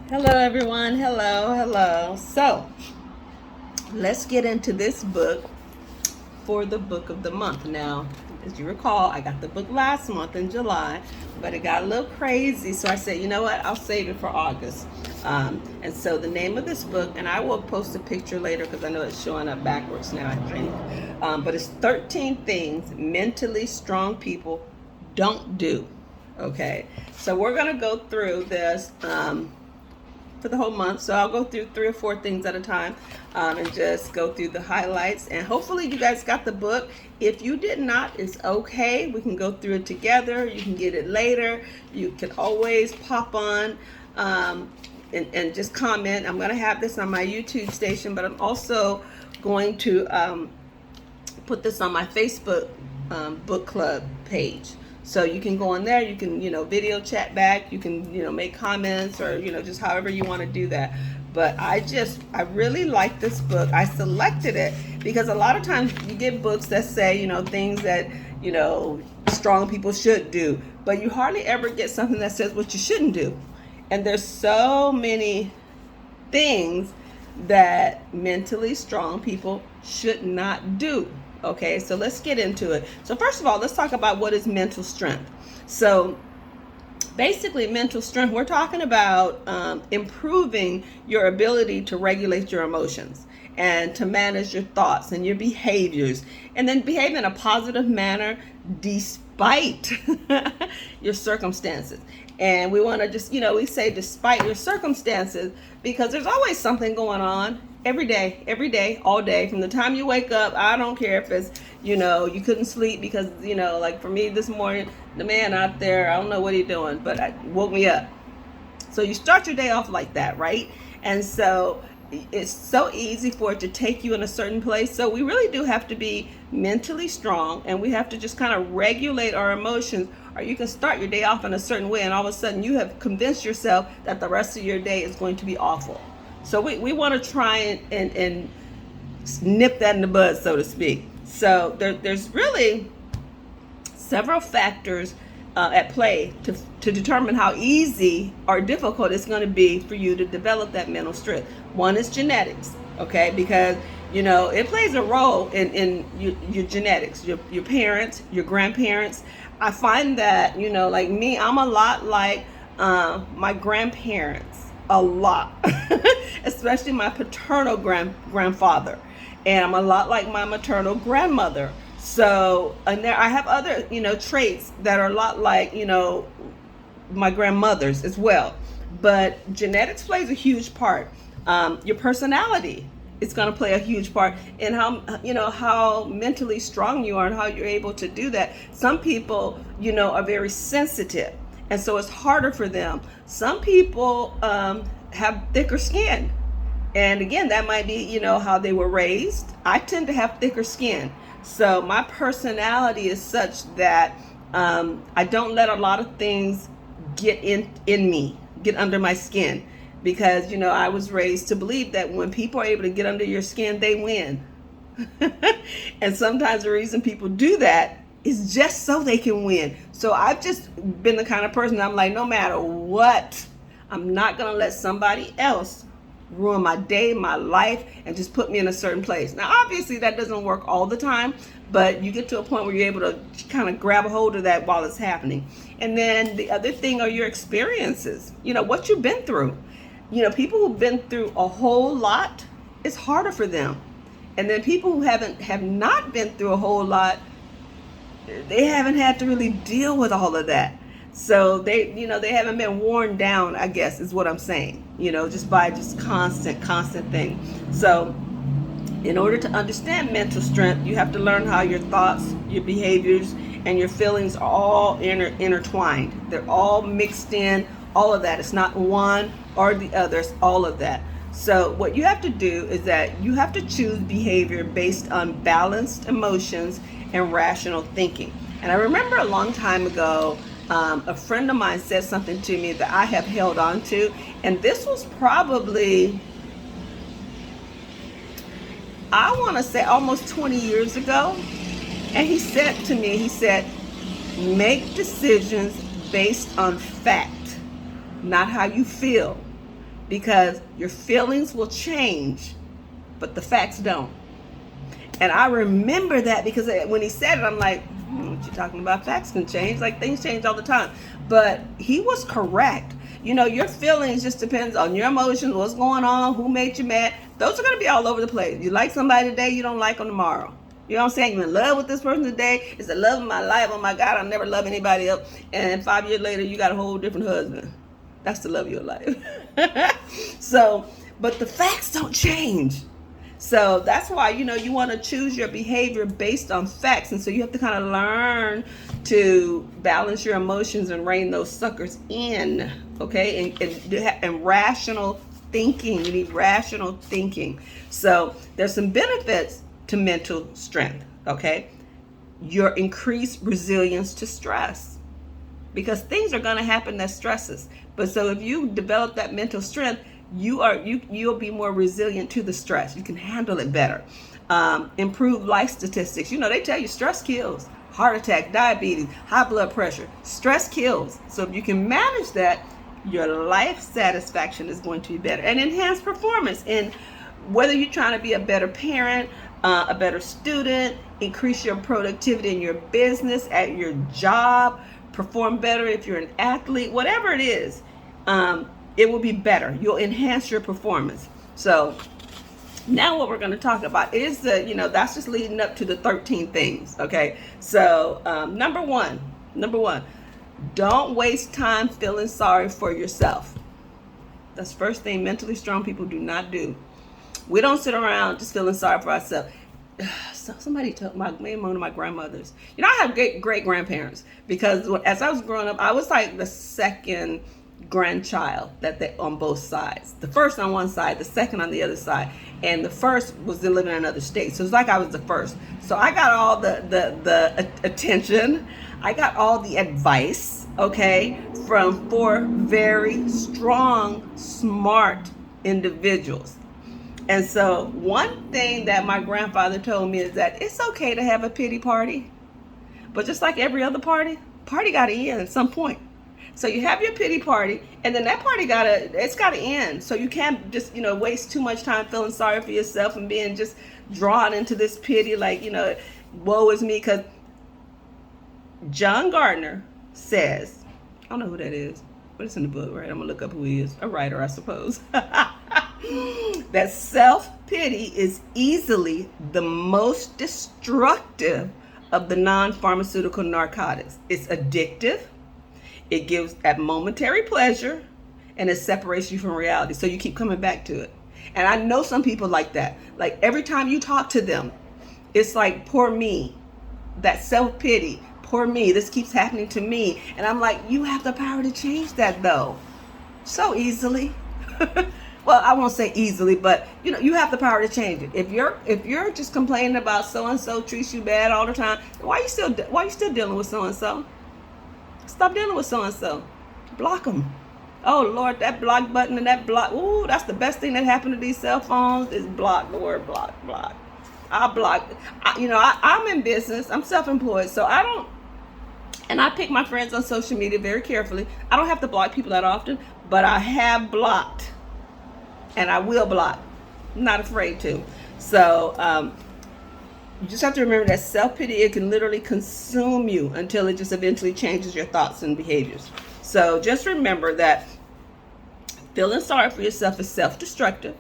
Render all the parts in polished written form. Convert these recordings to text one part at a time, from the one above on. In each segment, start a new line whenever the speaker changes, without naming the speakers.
Hello, everyone. Hello. So, let's get into this book for the book of the month. Now, as you recall, I got the book last month in July, but it got a little crazy. So I said, you know what? I'll save it for August. And so the name of this book, and I will post a picture later because I know it's showing up backwards now, I think. But it's 13 things mentally strong people don't do. Okay. So we're going to go through this. For the whole month. So I'll go through 3 or 4 things at a time and just go through the highlights. And hopefully you guys got the book. If you did not, it's okay. We can go through it together. You can get it later. You can always pop on and just comment. I'm going to have this on my YouTube station, but I'm also going to put this on my Facebook book club page. So you can go on there, you can, video chat back, you can, make comments or, just however you want to do that. But I really like this book. I selected it because a lot of times you get books that say, things that, strong people should do. But you hardly ever get something that says what you shouldn't do. And there's so many things that mentally strong people should not do. Okay, so let's get into it. So first of all, let's talk about what is mental strength. So basically, mental strength, we're talking about improving your ability to regulate your emotions and to manage your thoughts and your behaviors, and then behave in a positive manner despite your circumstances. And we want to just, we say despite your circumstances because there's always something going on every day, all day. From the time you wake up, I don't care if it's, you couldn't sleep because, like for me this morning, the man out there, I don't know what he's doing, but it woke me up. So you start your day off like that, right? And so it's so easy for it to take you in a certain place. So we really do have to be mentally strong, and we have to just kind of regulate our emotions, or you can start your day off in a certain way and all of a sudden you have convinced yourself that the rest of your day is going to be awful. So we want to try and nip that in the bud, so to speak. So there's really several factors at play to determine how easy or difficult it's going to be for you to develop that mental strength. One is genetics, okay? Because, it plays a role in your genetics, your parents, your grandparents. I find that, like me, I'm a lot like my grandparents, a lot, especially my paternal grandfather. And I'm a lot like my maternal grandmother. So, and there I have other, traits that are a lot like, my grandmother's as well. But genetics plays a huge part. Your personality is going to play a huge part in how have strong you are and how you're able to do that. Some people, are very sensitive, and so it's harder for them. Some people have thicker skin. And again, that might be, how they were raised. I tend to have thicker skin. So my personality is such that I don't let a lot of things get in me, get under my skin. Because, I was raised to believe that when people are able to get under your skin, they win. And sometimes the reason people do that is just so they can win. So I've just been the kind of person I'm like, no matter what, I'm not going to let somebody else ruin my day, my life, and just put me in a certain place. Now, obviously, that doesn't work all the time, but you get to a point where you're able to kind of grab a hold of that while it's happening. And then the other thing are your experiences, what you've been through. People who've been through a whole lot, it's harder for them. And then people who have not been through a whole lot, they haven't had to really deal with all of that. So they haven't been worn down, I guess is what I'm saying, just by constant thing. So in order to understand mental strength, you have to learn how your thoughts, your behaviors, and your feelings are all intertwined. They're all mixed in, all of that. It's not one or the other, it's all of that. So what you have to do is that you have to choose behavior based on balanced emotions and rational thinking. And I remember a long time ago, a friend of mine said something to me that I have held on to, and this was probably, I want to say almost 20 years ago. And he said to me, make decisions based on fact, not how you feel. because your feelings will change, but the facts don't. And I remember that because when he said it, I'm like, what you talking about? Facts can change. Like, things change all the time. But he was correct. You know, your feelings just depends on your emotions, what's going on, who made you mad. Those are going to be all over the place. You like somebody today, you don't like them tomorrow. You know what I'm saying? You're in love with this person today. It's the love of my life. Oh my God, I'll never love anybody else. And 5 years later, you got a whole different husband. That's the love of your life. So, but the facts don't change. So that's why, you know, you want to choose your behavior based on facts. And so you have to kind of learn to balance your emotions and rein those suckers in, okay? And rational thinking. You need rational thinking. So there's some benefits to mental strength, okay? Your increased resilience to stress, because things are going to happen that stresses. But so if you develop that mental strength, you'll be more resilient to the stress. You can handle it better. Improve life statistics. You know, they tell you stress kills. Heart attack, diabetes, high blood pressure. Stress kills. So if you can manage that, your life satisfaction is going to be better. And enhance performance in whether you're trying to be a better parent, a better student, increase your productivity in your business, at your job, perform better if you're an athlete, whatever it is. It will be better. You'll enhance your performance. So now what we're going to talk about is that's just leading up to the 13 things. Okay. So number one, don't waste time feeling sorry for yourself. That's the first thing mentally strong people do not do. We don't sit around just feeling sorry for ourselves. Somebody told maybe one of my grandmothers. You know, I have great grandparents, because as I was growing up, I was like the second grandchild on both sides. The first on one side, the second on the other side, and the first was living in another state. So it's like I was the first. So I got all the attention. I got all the advice, okay, from 4 very strong, smart individuals. And so one thing that my grandfather told me is that it's okay to have a pity party, but just like every other party got to end at some point. So you have your pity party, and then that party it's got to end. So you can't just, waste too much time feeling sorry for yourself and being just drawn into this pity, like, woe is me. Because John Gardner says, I don't know who that is, but it's in the book, right? I'm gonna look up who he is. A writer, I suppose. That self-pity is easily the most destructive of the non-pharmaceutical narcotics. It's addictive. It gives that momentary pleasure, and it separates you from reality. So you keep coming back to it. And I know some people like that. Like every time you talk to them, it's like, poor me. That self-pity, poor me. This keeps happening to me. And I'm like, you have the power to change that though. So easily. Well, I won't say easily, but you have the power to change it. If you're just complaining about so and so treats you bad all the time, why you still dealing with so and so? Stop dealing with so and so. Block them. Oh Lord, that block button and that block. Ooh, that's the best thing that happened to these cell phones is block. The word block. I block. I'm in business. I'm self-employed, so I don't. And I pick my friends on social media very carefully. I don't have to block people that often, but I have blocked. And I will block. I'm not afraid to. So you just have to remember that self-pity, it can literally consume you until it just eventually changes your thoughts and behaviors. So just remember that feeling sorry for yourself is self-destructive.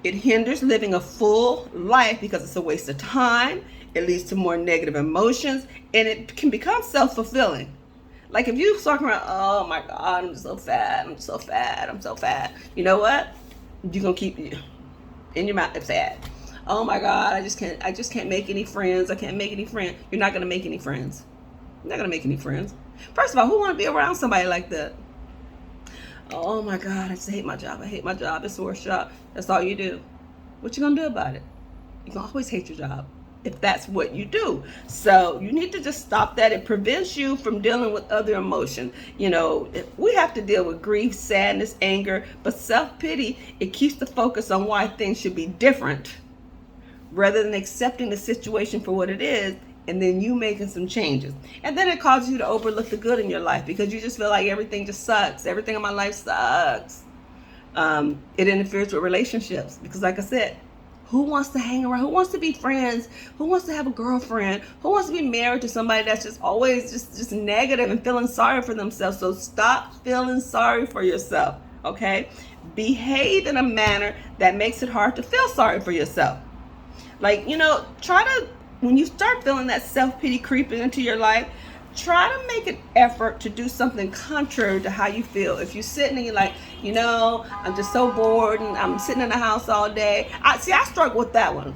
It hinders living a full life because it's a waste of time. It leads to more negative emotions, and it can become self-fulfilling. Like if you talking around, oh my God, I'm so fat, I'm so fat, I'm so fat. You know what? You're gonna keep in your mouth fat. Oh my God, I just can't make any friends. I can't make any friends. You're not gonna make any friends. You're not gonna make any friends. First of all, who wanna be around somebody like that? Oh my God, I just hate my job. I hate my job. It's the worst job. That's all you do. What you gonna do about it? You can always hate your job if that's what you do. So you need to just stop that. It prevents you from dealing with other emotion. We have to deal with grief, sadness, anger, but self-pity, it keeps the focus on why things should be different rather than accepting the situation for what it is and then you making some changes. And then it causes you to overlook the good in your life because you just feel like everything just sucks. Everything in my life sucks. It interferes with relationships because, like I said, who wants to hang around? Who wants to be friends? Who wants to have a girlfriend? Who wants to be married to somebody that's just always just negative and feeling sorry for themselves? So stop feeling sorry for yourself, okay? Behave in a manner that makes it hard to feel sorry for yourself. Like, try to, when you start feeling that self-pity creeping into your life, try to make an effort to do something contrary to how you feel. If you're sitting and you're like, I'm just so bored and I'm sitting in the house all day. I struggle with that one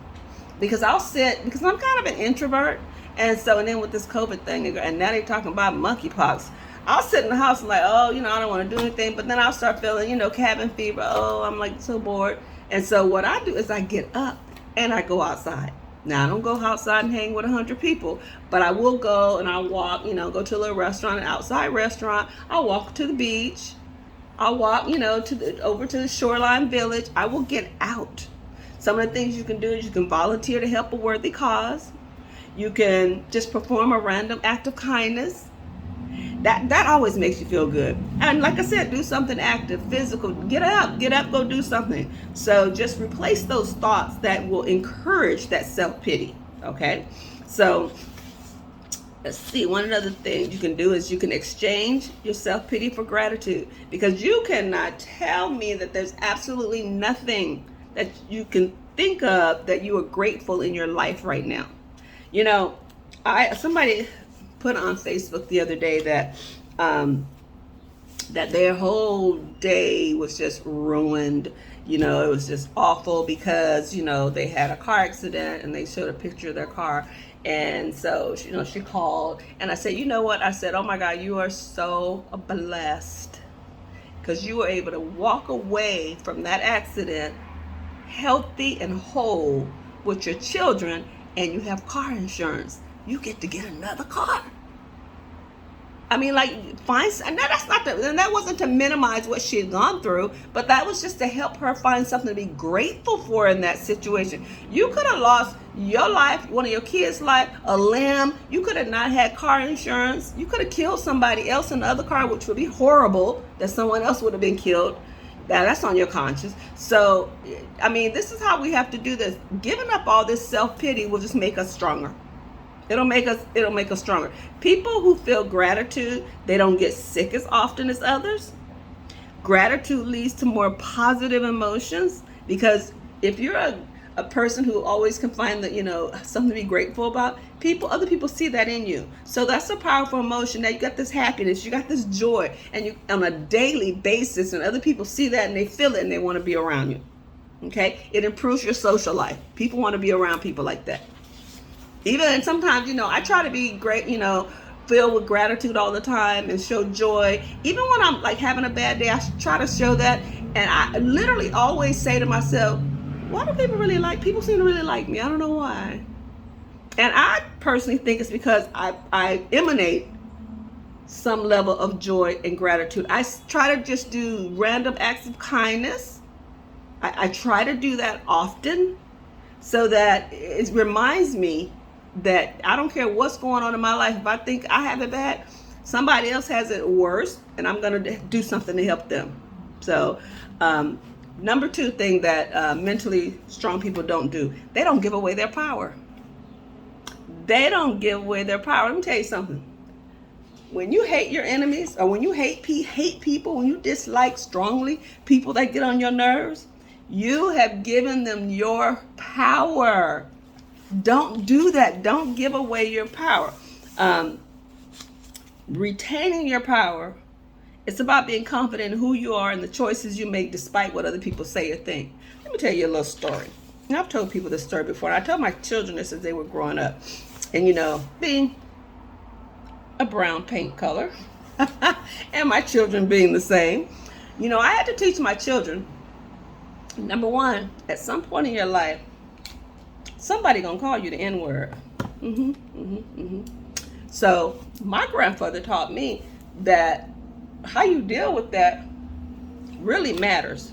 because I'll sit, because I'm kind of an introvert. And then with this COVID thing, and now they're talking about monkeypox, I'll sit in the house and like, I don't want to do anything. But then I'll start feeling, cabin fever. I'm like so bored. And so what I do is I get up and I go outside. Now, I don't go outside and hang with 100 people, but I will go and I'll walk, go to a little restaurant, an outside restaurant. I'll walk to the beach. I'll walk, over to the shoreline village. I will get out. Some of the things you can do is you can volunteer to help a worthy cause. You can just perform a random act of kindness. That always makes you feel good. And like I said, do something active, physical. Get up, go do something. So just replace those thoughts that will encourage that self-pity, okay? So let's see, one other thing you can do is you can exchange your self-pity for gratitude, because you cannot tell me that there's absolutely nothing that you can think of that you are grateful in your life right now. Somebody put on Facebook the other day that that their whole day was just ruined. It was just awful because they had a car accident and they showed a picture of their car. And so she called and I said, what? I said, oh my God, you are so blessed because you were able to walk away from that accident healthy and whole with your children, and you have car insurance. You get to get another car. I mean, find, and that's not and that wasn't to minimize what she had gone through, but that was just to help her find something to be grateful for in that situation. You could have lost your life, one of your kids' life, a limb. You could have not had car insurance. You could have killed somebody else in the other car, which would be horrible, that someone else would have been killed. That's on your conscience. So, I mean, this is how we have to do this. Giving up all this self-pity will just make us stronger. It'll make us stronger. People who feel gratitude, they don't get sick as often as others. Gratitude leads to more positive emotions, because if you're a person who always can find that, something to be grateful about, other people see that in you. So that's a powerful emotion. That you got this happiness, you got this joy, and you on a daily basis, and other people see that and they feel it and they want to be around you. Okay? It improves your social life. People want to be around people like that. Even sometimes, I try to be great, filled with gratitude all the time and show joy. Even when I'm having a bad day, I try to show that. And I literally always say to myself, why do people people seem to really like me? I don't know why. And I personally think it's because I emanate some level of joy and gratitude. I try to just do random acts of kindness. I try to do that often so that it reminds me that I don't care what's going on in my life. If I think I have it bad, somebody else has it worse, and I'm going to do something to help them. So, number 2 thing that mentally strong people don't do, they don't give away their power. They don't give away their power. Let me tell you something. When you hate your enemies, or when you hate people, when you dislike strongly people that get on your nerves, you have given them your power. Don't do that. Don't give away your power. Retaining your power, it's about being confident in who you are and the choices you make despite what other people say or think. Let me tell you a little story. And I've told people this story before. I told my children this as they were growing up. And being a brown paint color and my children being the same, I had to teach my children, number 1, at some point in your life, somebody gonna call you the N-word. So my grandfather taught me that how you deal with that really matters.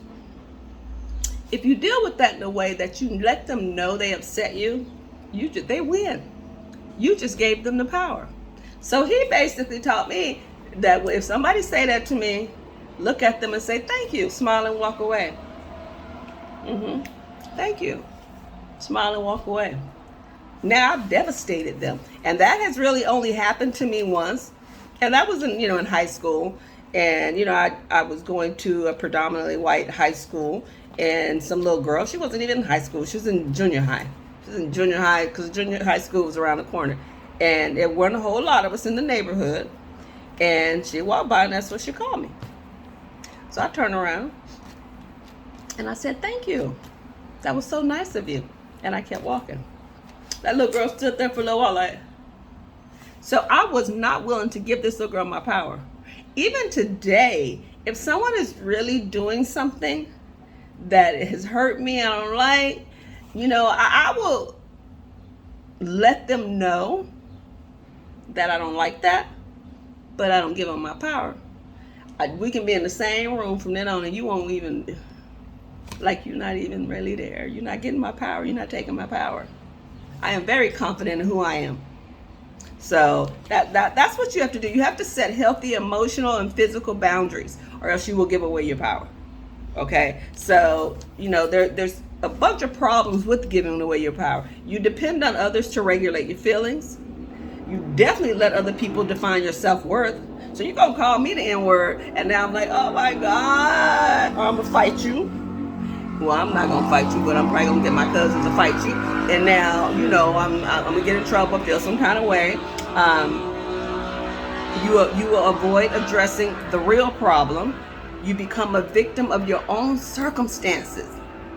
If you deal with that in a way that you let them know they upset you, they win. You just gave them the power. So he basically taught me that if somebody say that to me, look at them and say thank you, smile and walk away. Thank you, smile and walk away. Now I've devastated them, and that has really only happened to me once, and that was in high school. And I was going to a predominantly white high school, and some little girl, she wasn't even in high school, she was in junior high. She was in junior high because junior high school was around the corner, and there weren't a whole lot of us in the neighborhood. And she walked by, and that's what she called me. So I turned around and I said, thank you, that was so nice of you. And I kept walking. That little girl stood there for a little while like. So I was not willing to give this little girl my power. Even today, if someone is really doing something that has hurt me, I don't like, I will let them know that I don't like that, but I don't give them my power. We can be in the same room from then on, and you won't even, like, you're not even really there. You're not getting my power. You're not taking my power. I am very confident in who I am. So that's what you have to do. You have to set healthy emotional and physical boundaries, or else you will give away your power. Okay? So, there's a bunch of problems with giving away your power. You depend on others to regulate your feelings. You definitely let other people define your self-worth. So you're going to call me the N-word, and now I'm like, oh my God, I'm going to fight you. Well, I'm not going to fight you, but I'm probably going to get my cousins to fight you. And now, I'm going to get in trouble, feel some kind of way. You will avoid addressing the real problem. You become a victim of your own circumstances.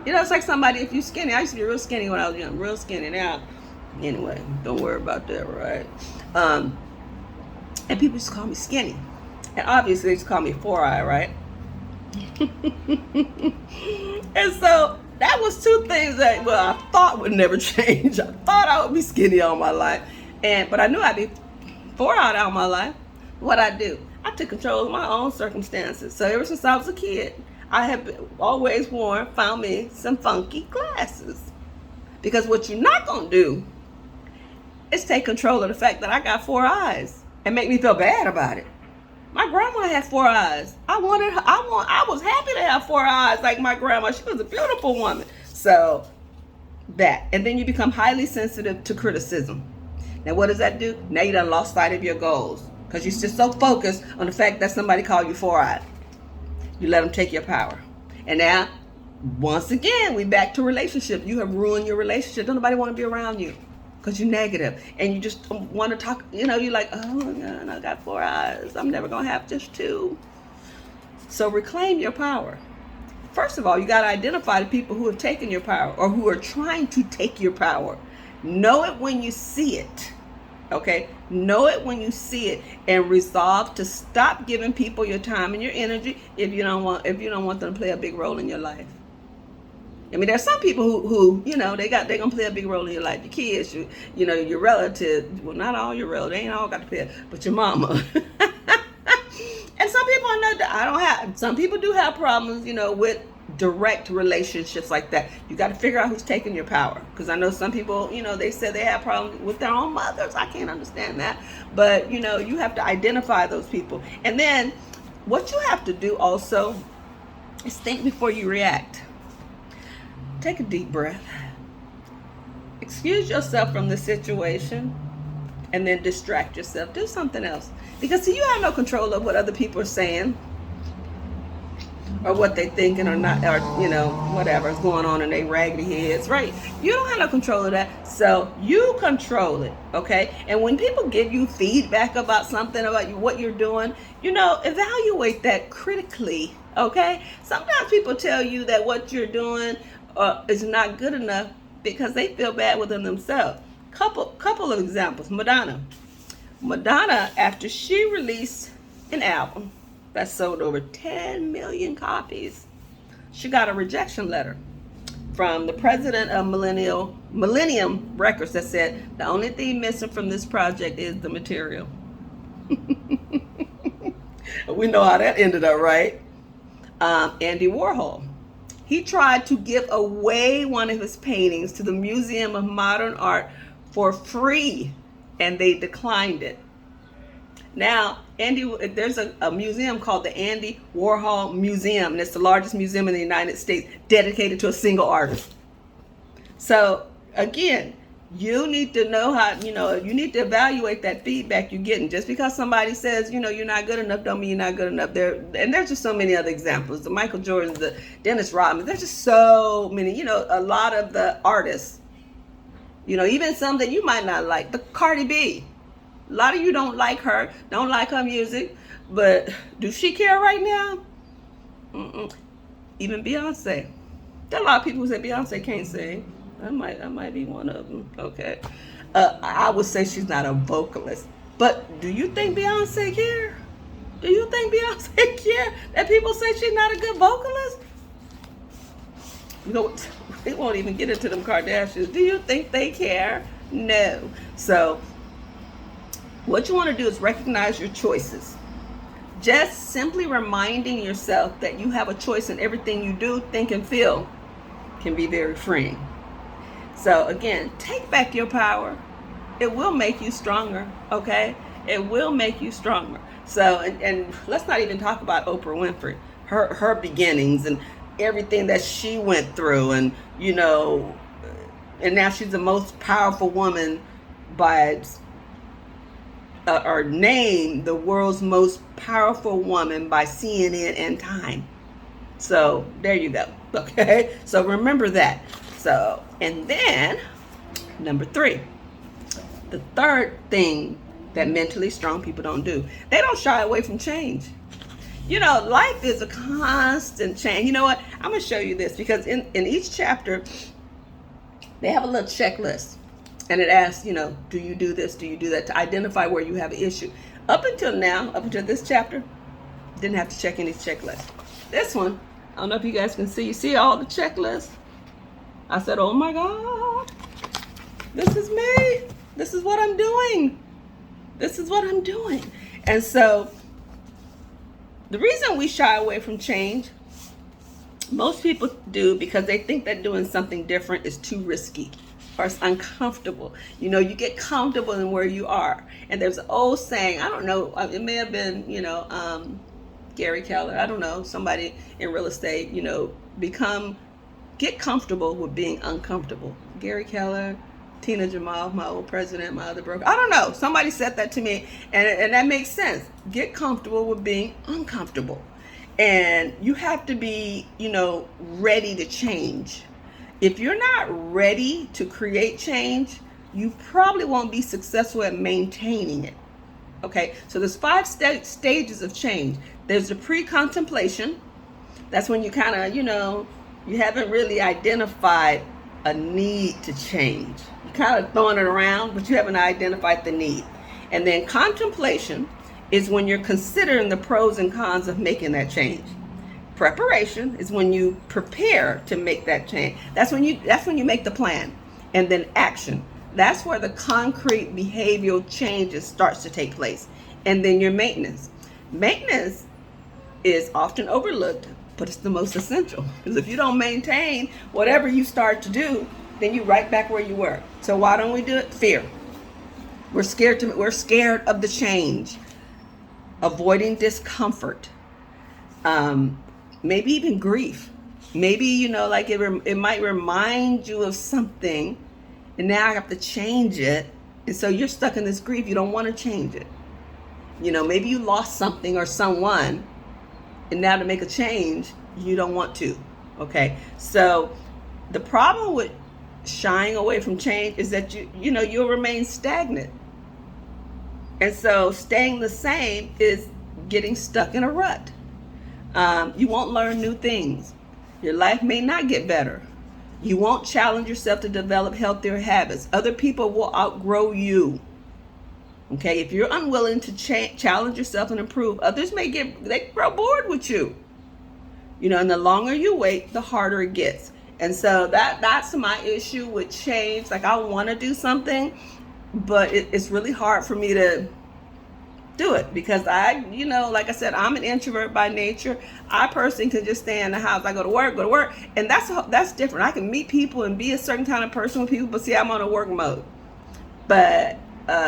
It's like somebody, if you're skinny, I used to be real skinny when I was young, real skinny. Now, anyway, don't worry about that, right? And people just call me skinny. And obviously they just call me 4-eye, right? And so that was two things that, I thought would never change. I thought I would be skinny all my life. But I knew I'd be 4-eyed all my life. What I do? I took control of my own circumstances. So ever since I was a kid, I have always found me some funky glasses. Because what you're not going to do is take control of the fact that I got 4 eyes and make me feel bad about it. My grandma had 4 eyes. I was happy to have 4 eyes like my grandma. She was a beautiful woman. So that. And then you become highly sensitive to criticism. Now what does that do? Now you done lost sight of your goals because you're just so focused on the fact that somebody called you 4-eyed. You let them take your power. And now, once again, we back to relationship. You have ruined your relationship. Don't nobody want to be around you because you're negative. And you just want to talk, you're like, oh my God, I got 4 eyes. I'm never going to have just 2. So reclaim your power. First of all, you got to identify the people who have taken your power or who are trying to take your power. Know it when you see it. Okay? Know it when you see it, and resolve to stop giving people your time and your energy if you don't want them to play a big role in your life. I mean, there's some people who they're gonna play a big role in your life. Your kids, your relatives. Well, not all your relatives. They ain't all got to play, but your mama. And some people some people do have problems, with direct relationships like that. You got to figure out who's taking your power. Because I know some people, they said they have problems with their own mothers. I can't understand that. But, you have to identify those people. And then what you have to do also is think before you react. Take a deep breath. Excuse yourself from the situation and then distract yourself. Do something else. Because see, you have no control of what other people are saying or what they thinking or not, or whatever's going on in their raggedy heads, right? You don't have no control of that. So you control it, okay? And when people give you feedback about something, about what you're doing, evaluate that critically, okay? Sometimes people tell you that what you're doing is not good enough because they feel bad within themselves. Couple of examples. Madonna, after she released an album that sold over 10 million copies, she got a rejection letter from the president of Millennium Records that said the only thing missing from this project is the material. We know how that ended up, right? Andy Warhol, he tried to give away one of his paintings to the Museum of Modern Art for free, and they declined it. Now, there's a museum called the Andy Warhol Museum, and it's the largest museum in the United States dedicated to a single artist. So again, you need to know how, you need to evaluate that feedback you're getting. Just because somebody says, you're not good enough, don't mean you're not good enough. And there's just so many other examples. The Michael Jordans, the Dennis Rodman, there's just so many, a lot of the artists, even some that you might not like. The Cardi B, a lot of you don't like her music, but does she care right now? Mm-mm. Even Beyonce. There are a lot of people who say Beyonce can't sing. I might be one of them. Okay. I would say she's not a vocalist. But do you think Beyonce care? Do you think Beyonce care that people say she's not a good vocalist? We won't even get into them Kardashians. Do you think they care? No. So what you want to do is recognize your choices. Just simply reminding yourself that you have a choice in everything you do, think, and feel can be very freeing. So again, take back your power. It will make you stronger, okay? It will make you stronger. So, and let's not even talk about Oprah Winfrey, her beginnings and everything that she went through, and and now she's the most powerful woman by, or named the world's most powerful woman by CNN and Time. So there you go, okay? So remember that. So, and then number 3, the third thing that mentally strong people don't do, they don't shy away from change. Life is a constant change. You know what? I'm going to show you this, because in each chapter, they have a little checklist. And it asks, do you do this? Do you do that? To identify where you have an issue. Up until this chapter, didn't have to check any checklist. This one, I don't know if you guys can see. You see all the checklists? I said, oh my God, this is me. This is what I'm doing. This is what I'm doing. And so the reason we shy away from change, most people do because they think that doing something different is too risky or it's uncomfortable. You get comfortable in where you are. And there's an old saying, I don't know, it may have been, Gary Keller, I don't know, somebody in real estate, get comfortable with being uncomfortable. Gary Keller, Tina Jamal, my old president, my other broker. I don't know. Somebody said that to me, and that makes sense. Get comfortable with being uncomfortable. And you have to be, ready to change. If you're not ready to create change, you probably won't be successful at maintaining it. Okay, so there's 5 stages of change. There's the pre-contemplation. That's when you kind of, you haven't really identified a need to change. You're kind of throwing it around, but you haven't identified the need. And then contemplation is when you're considering the pros and cons of making that change. Preparation is when you prepare to make that change. That's when you make the plan. And then action. That's where the concrete behavioral changes starts to take place. And then your maintenance. Maintenance is often overlooked, but it's the most essential. Because if you don't maintain whatever you start to do, then you're right back where you were. So why don't we do it? Fear. We're scared of the change. Avoiding discomfort. Maybe even grief. Maybe, it might remind you of something, and now I have to change it. And so you're stuck in this grief. You don't want to change it. Maybe you lost something or someone, and now to make a change, you don't want to. Okay. So the problem with shying away from change is that you'll remain stagnant. And so staying the same is getting stuck in a rut. You won't learn new things. Your life may not get better. You won't challenge yourself to develop healthier habits. Other people will outgrow you. Okay, if you're unwilling to challenge yourself and improve, others they grow bored with you. And the longer you wait, the harder it gets. And so that's my issue with change. Like, I want to do something, but it's really hard for me to do it because like I said, I'm an introvert by nature. I personally can just stay in the house. I go to work, and that's different. I can meet people and be a certain kind of person with people, but see, I'm on a work mode. But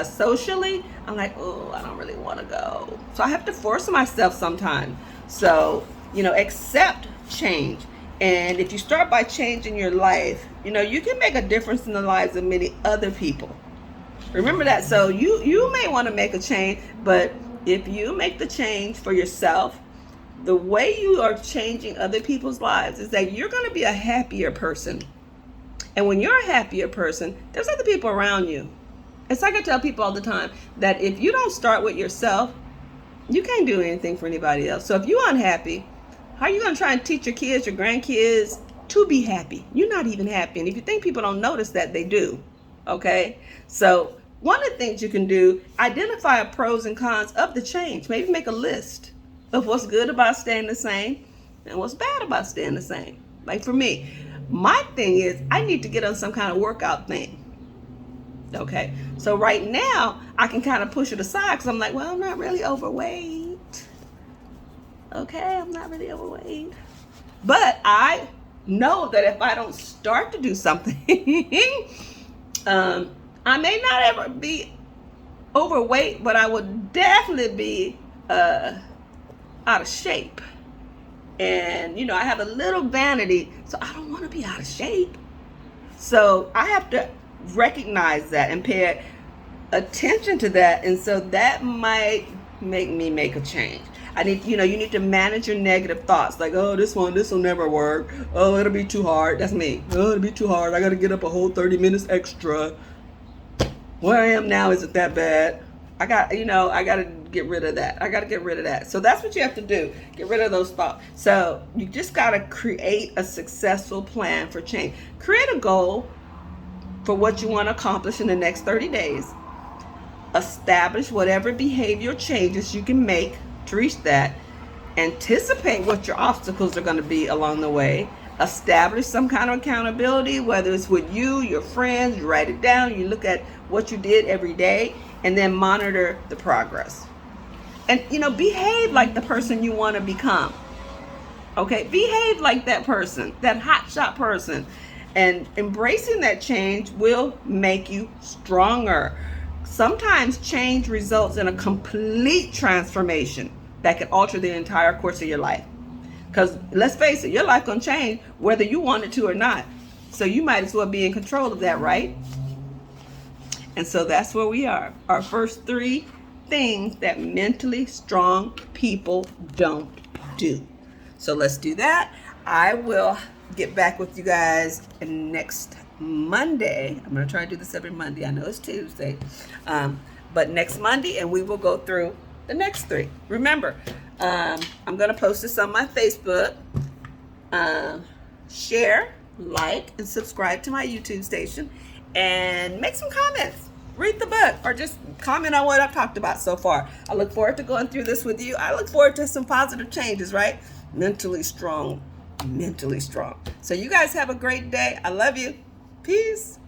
socially, I'm like, oh, I don't really want to go. So I have to force myself sometimes. So, accept change. And if you start by changing your life, you can make a difference in the lives of many other people. Remember that. So you may want to make a change, but if you make the change for yourself, the way you are changing other people's lives is that you're going to be a happier person. And when you're a happier person, there's other people around you. It's like I tell people all the time that if you don't start with yourself, you can't do anything for anybody else. So if you're unhappy, how are you going to try and teach your kids, your grandkids to be happy? You're not even happy. And if you think people don't notice that, they do. Okay? So one of the things you can do, identify pros and cons of the change. Maybe make a list of what's good about staying the same and what's bad about staying the same. Like for me, my thing is I need to get on some kind of workout thing. Okay, so right now I can kind of push it aside because I'm like, well, I'm not really overweight. Okay, I'm not really overweight. But I know that if I don't start to do something, I may not ever be overweight, but I would definitely be out of shape. And, I have a little vanity, so I don't want to be out of shape. So I have to recognize that and pay attention to that. And so that might make me make a change. I need, you need to manage your negative thoughts. Like, oh, this will never work. Oh, it'll be too hard. That's me. Oh, it'll be too hard. I got to get up a whole 30 minutes extra. Where I am now isn't that bad. I got to get rid of that. So that's what you have to do. Get rid of those thoughts. So you just got to create a successful plan for change. Create a goal for what you want to accomplish in the next 30 days. Establish whatever behavior changes you can make to reach that. Anticipate what your obstacles are going to be along the way. Establish some kind of accountability, whether it's with you, your friends. You write it down. You look at what you did every day, and then monitor the progress. And behave like the person you want to become. Okay, behave like that person, that hotshot person, and embracing that change will make you stronger. Sometimes change results in a complete transformation that can alter the entire course of your life. Because let's face it, your life gonna change whether you want it to or not. So you might as well be in control of that, right? And so that's where we are. Our first 3 things that mentally strong people don't do. So let's do that. I will get back with you guys next Monday. I'm going to try to do this every Monday. I know it's Tuesday. But next Monday, and we will go through the next 3. Remember, I'm going to post this on my Facebook. Share, like, and subscribe to my YouTube station. And make some comments. Read the book or just comment on what I've talked about so far. I look forward to going through this with you. I look forward to some positive changes, right? Mentally strong. So you guys have a great day. I love you. Peace.